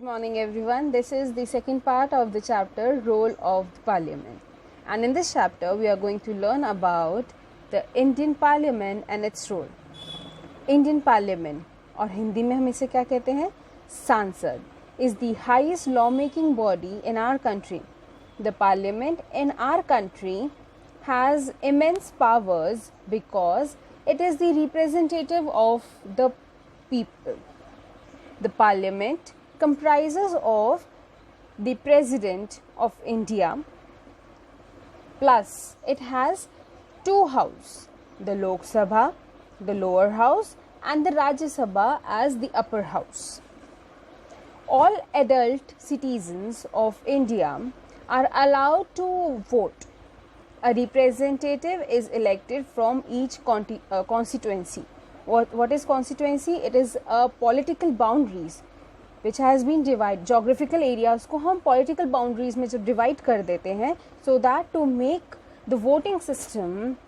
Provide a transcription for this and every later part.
morning everyone. This is the second part of the chapter Role of the Parliament, and in this chapter we are going to learn about the Indian Parliament and its role. Indian Parliament और हिंदी में हम इसे क्या कहते हैं, सांसद, is the highest lawmaking body in our country. The Parliament in our country has immense powers because it is the representative of the people. The Parliament comprises of the President of India, plus it has two houses, the Lok Sabha, the lower house, and the Rajya Sabha as the upper house. All adult citizens of India are allowed to vote. A representative is elected from each constituency. What is constituency? It is a political boundaries which has been divided. Geographical areas को हम political boundaries में जब divide कर देते हैं, so that to make the voting system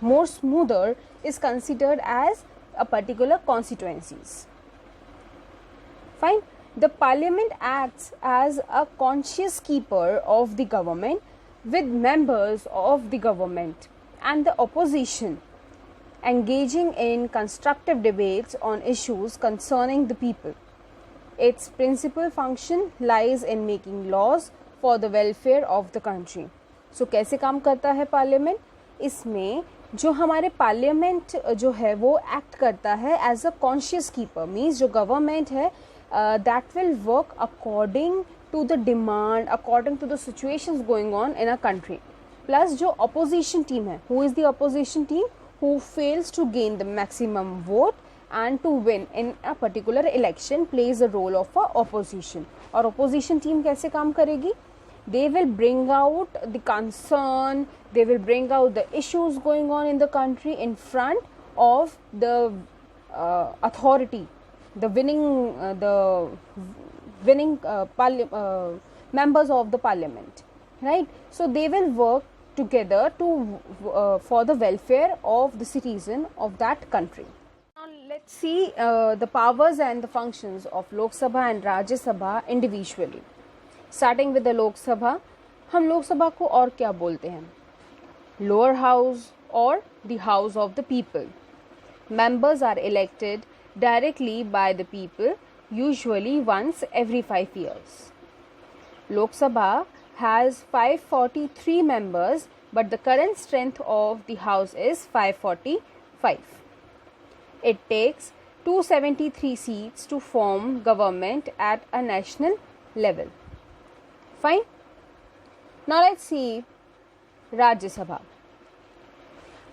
more smoother is considered as a particular constituencies. Fine. The Parliament acts as a conscious keeper of the government with members of the government and the opposition engaging in constructive debates on issues concerning the people. Its principal function lies in making laws for the welfare of the country. So कैसे काम करता है parliament? इसमें जो हमारे parliament जो है वो एक्ट करता है as a conscious keeper, means जो गवर्नमेंट है that will work according to the demand, according to the situations going on in a country. Plus जो opposition team है, who is the opposition team? Who fails to gain the maximum vote and to win in a particular election plays a role of a opposition. और opposition team कैसे काम करेगी? They will bring out the concern, they will bring out the issues going on in the country in front of the authority, the winning members of the parliament, right? So they will work together to for the welfare of the citizen of that country. Now let's see the powers and the functions of Lok Sabha and Rajya Sabha individually. Starting with the Lok Sabha, हम लोक सभा को और क्या बोलते हैं? Lower house or the house of the people. Members are elected directly by the people, usually once every 5 years. Lok Sabha has 543 members, but the current strength of the house is 545. It takes 273 seats to form government at a national level. Fine. Now let's see Rajya Sabha.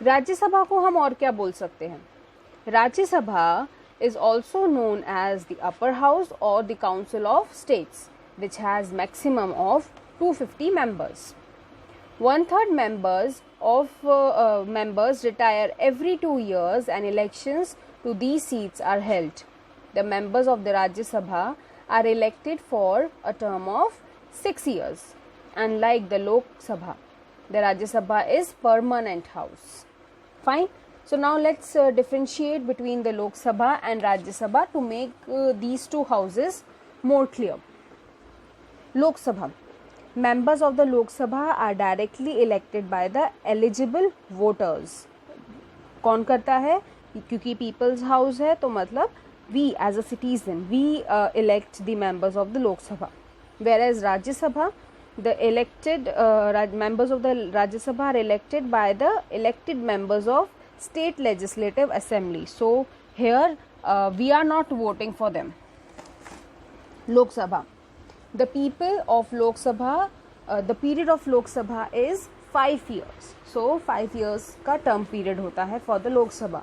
राज्य सभा को हम और क्या बोल सकते हैं? राज्य सभा is also known as the upper house or the council of states, which has maximum of 250 members. 1/3 members retire every 2 years and elections to these seats are held. The members of the Rajya Sabha are elected for a term of 6 years. Unlike the Lok Sabha, the Rajya Sabha is permanent house. Fine. So now let's differentiate between the Lok Sabha and Rajya Sabha to make these two houses more clear. Lok Sabha. Members of the Lok Sabha are directly elected by the eligible voters. कौन करता है? क्योंकि People's House है तो मतलब we as a citizen we elect the members of the Lok Sabha. Whereas Rajya Sabha, the elected members of the Rajya Sabha are elected by the elected members of State Legislative Assembly. So here we are not voting for them. Lok Sabha. The people of Lok Sabha, the period of Lok Sabha is 5 years. So 5 years का term period होता है for the Lok Sabha.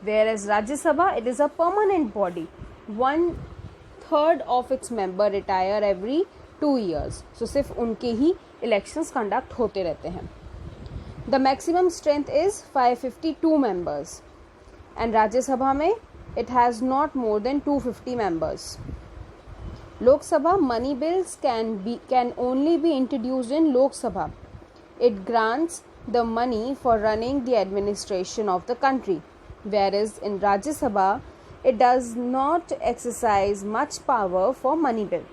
Whereas Rajya Sabha, it is a permanent body. 1/3 of its member retire every 2 years. So सिर्फ उनके ही elections conduct होते रहते हैं. The maximum strength is 552 members. And Rajya Sabha में it has not more than 250 members. Lok Sabha money bills can only be introduced in Lok Sabha. It grants the money for running the administration of the country. Whereas in Rajya Sabha, it does not exercise much power for money bill.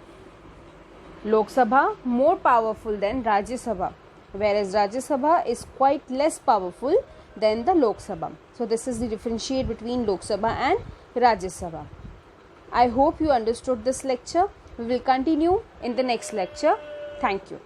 Lok Sabha more powerful than Rajya Sabha, whereas Rajya Sabha is quite less powerful than the Lok Sabha. So this is the differentiate between Lok Sabha and Rajya Sabha. I hope you understood this lecture. We will continue in the next lecture. Thank you.